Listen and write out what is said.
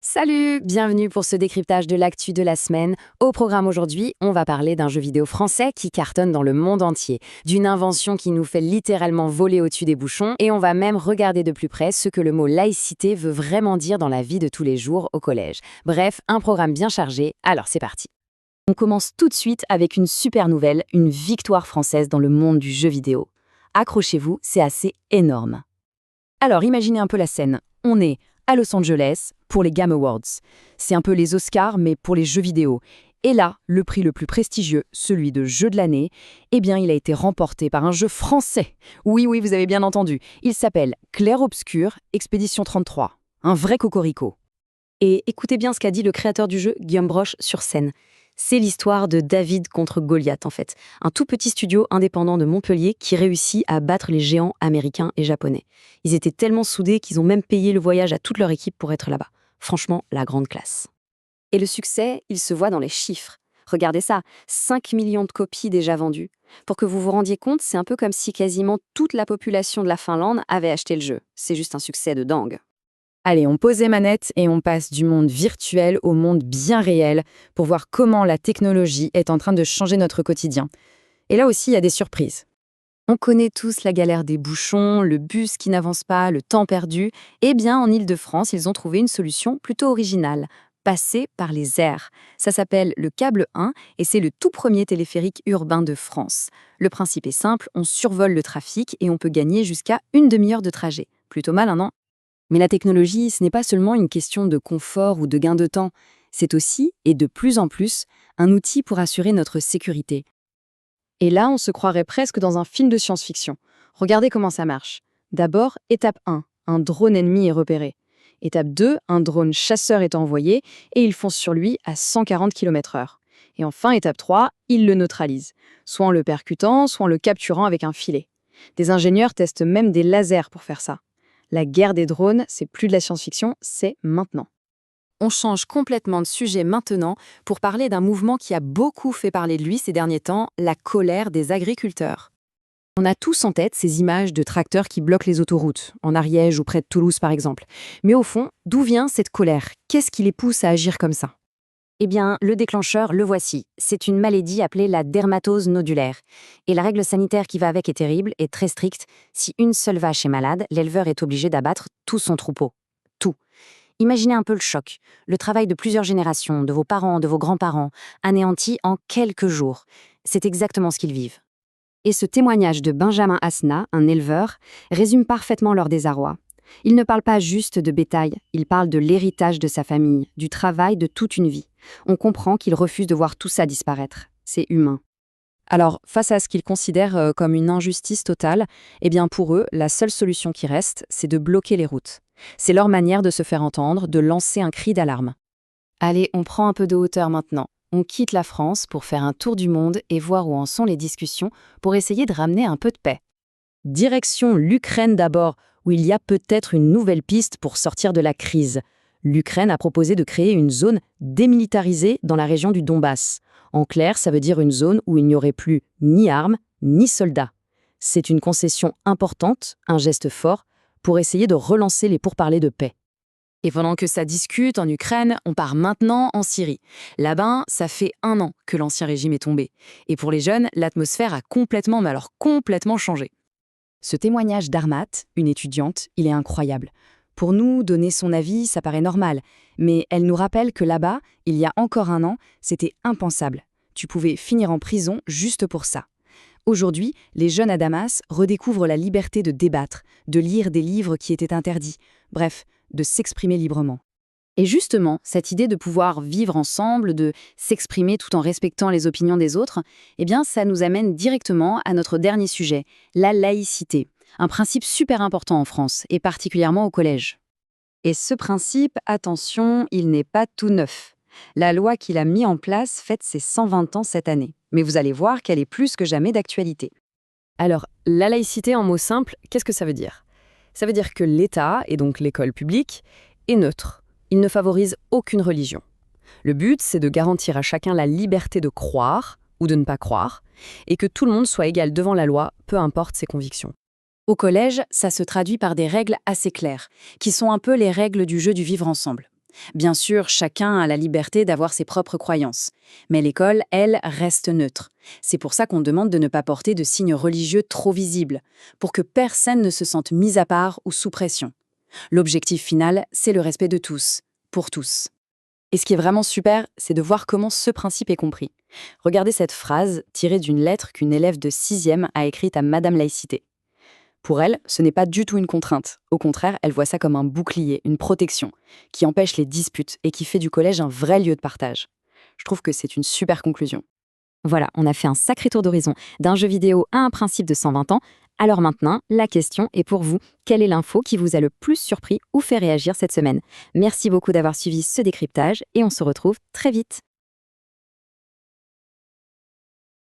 Salut, bienvenue pour ce décryptage de l'actu de la semaine. Au programme aujourd'hui, on va parler d'un jeu vidéo français qui cartonne dans le monde entier, d'une invention qui nous fait littéralement voler au-dessus des bouchons, et on va même regarder de plus près ce que le mot laïcité veut vraiment dire dans la vie de tous les jours au collège. Bref, un programme bien chargé, alors c'est parti. On commence tout de suite avec une super nouvelle, une victoire française dans le monde du jeu vidéo. Accrochez-vous, c'est assez énorme. Alors imaginez un peu la scène. On est à Los Angeles pour les Game Awards. C'est un peu les Oscars, mais pour les jeux vidéo. Et là, le prix le plus prestigieux, celui de jeu de l'année, eh bien, il a été remporté par un jeu français. Oui, vous avez bien entendu. Il s'appelle Clair Obscur Expédition 33. Un vrai cocorico. Et écoutez bien ce qu'a dit le créateur du jeu, Guillaume Broche, sur scène. C'est l'histoire de David contre Goliath, en fait. Un tout petit studio indépendant de Montpellier qui réussit à battre les géants américains et japonais. Ils étaient tellement soudés qu'ils ont même payé le voyage à toute leur équipe pour être là-bas. Franchement, la grande classe. Et le succès, il se voit dans les chiffres. Regardez ça, 5 millions de copies déjà vendues. Pour que vous vous rendiez compte, c'est un peu comme si quasiment toute la population de la Finlande avait acheté le jeu. C'est juste un succès de dingue. Allez, on pose les manettes et on passe du monde virtuel au monde bien réel pour voir comment la technologie est en train de changer notre quotidien. Et là aussi, il y a des surprises. On connaît tous la galère des bouchons, le bus qui n'avance pas, le temps perdu. Eh bien, en Île-de-France, ils ont trouvé une solution plutôt originale. Passer par les airs. Ça s'appelle le câble 1 et c'est le tout premier téléphérique urbain de France. Le principe est simple, on survole le trafic et on peut gagner jusqu'à une demi-heure de trajet. Plutôt malin, non ? Mais la technologie, ce n'est pas seulement une question de confort ou de gain de temps, c'est aussi, et de plus en plus, un outil pour assurer notre sécurité. Et là, on se croirait presque dans un film de science-fiction. Regardez comment ça marche. D'abord, étape 1, un drone ennemi est repéré. Étape 2, un drone chasseur est envoyé et il fonce sur lui à 140 km/h. Et enfin, étape 3, il le neutralise, soit en le percutant, soit en le capturant avec un filet. Des ingénieurs testent même des lasers pour faire ça. La guerre des drones, c'est plus de la science-fiction, c'est maintenant. On change complètement de sujet maintenant pour parler d'un mouvement qui a beaucoup fait parler de lui ces derniers temps, la colère des agriculteurs. On a tous en tête ces images de tracteurs qui bloquent les autoroutes, en Ariège ou près de Toulouse par exemple. Mais au fond, d'où vient cette colère? Qu'est-ce qui les pousse à agir comme ça? Eh bien, le déclencheur, le voici. C'est une maladie appelée la dermatose nodulaire. Et la règle sanitaire qui va avec est terrible et très stricte. Si une seule vache est malade, l'éleveur est obligé d'abattre tout son troupeau. Tout. Imaginez un peu le choc. Le travail de plusieurs générations, de vos parents, de vos grands-parents, anéanti en quelques jours. C'est exactement ce qu'ils vivent. Et ce témoignage de Benjamin Asna, un éleveur, résume parfaitement leur désarroi. Il ne parle pas juste de bétail, il parle de l'héritage de sa famille, du travail de toute une vie. On comprend qu'il refuse de voir tout ça disparaître. C'est humain. Alors, face à ce qu'ils considèrent comme une injustice totale, eh bien pour eux, la seule solution qui reste, c'est de bloquer les routes. C'est leur manière de se faire entendre, de lancer un cri d'alarme. Allez, on prend un peu de hauteur maintenant. On quitte la France pour faire un tour du monde et voir où en sont les discussions pour essayer de ramener un peu de paix. Direction l'Ukraine d'abord, où il y a peut-être une nouvelle piste pour sortir de la crise. L'Ukraine a proposé de créer une zone démilitarisée dans la région du Donbass. En clair, ça veut dire une zone où il n'y aurait plus ni armes, ni soldats. C'est une concession importante, un geste fort, pour essayer de relancer les pourparlers de paix. Et pendant que ça discute en Ukraine, on part maintenant en Syrie. Là-bas, ça fait 1 an que l'ancien régime est tombé. Et pour les jeunes, l'atmosphère a complètement, mais alors complètement changé. Ce témoignage d'Armat, une étudiante, il est incroyable. Pour nous, donner son avis, ça paraît normal. Mais elle nous rappelle que là-bas, il y a encore 1 an, c'était impensable. Tu pouvais finir en prison juste pour ça. Aujourd'hui, les jeunes à Damas redécouvrent la liberté de débattre, de lire des livres qui étaient interdits. Bref, de s'exprimer librement. Et justement, cette idée de pouvoir vivre ensemble, de s'exprimer tout en respectant les opinions des autres, eh bien, ça nous amène directement à notre dernier sujet, la laïcité. Un principe super important en France, et particulièrement au collège. Et ce principe, attention, il n'est pas tout neuf. La loi qu'il a mis en place fête ses 120 ans cette année. Mais vous allez voir qu'elle est plus que jamais d'actualité. Alors, la laïcité en mots simples, qu'est-ce que ça veut dire? Ça veut dire que l'État, et donc l'école publique, est neutre. Il ne favorise aucune religion. Le but, c'est de garantir à chacun la liberté de croire ou de ne pas croire, et que tout le monde soit égal devant la loi, peu importe ses convictions. Au collège, ça se traduit par des règles assez claires, qui sont un peu les règles du jeu du vivre ensemble. Bien sûr, chacun a la liberté d'avoir ses propres croyances. Mais l'école, elle, reste neutre. C'est pour ça qu'on demande de ne pas porter de signes religieux trop visibles, pour que personne ne se sente mis à part ou sous pression. L'objectif final, c'est le respect de tous, pour tous. Et ce qui est vraiment super, c'est de voir comment ce principe est compris. Regardez cette phrase tirée d'une lettre qu'une élève de 6e a écrite à Madame Laïcité. Pour elle, ce n'est pas du tout une contrainte. Au contraire, elle voit ça comme un bouclier, une protection, qui empêche les disputes et qui fait du collège un vrai lieu de partage. Je trouve que c'est une super conclusion. Voilà, on a fait un sacré tour d'horizon d'un jeu vidéo à un principe de 120 ans. Alors maintenant, la question est pour vous. Quelle est l'info qui vous a le plus surpris ou fait réagir cette semaine? Merci beaucoup d'avoir suivi ce décryptage et on se retrouve très vite.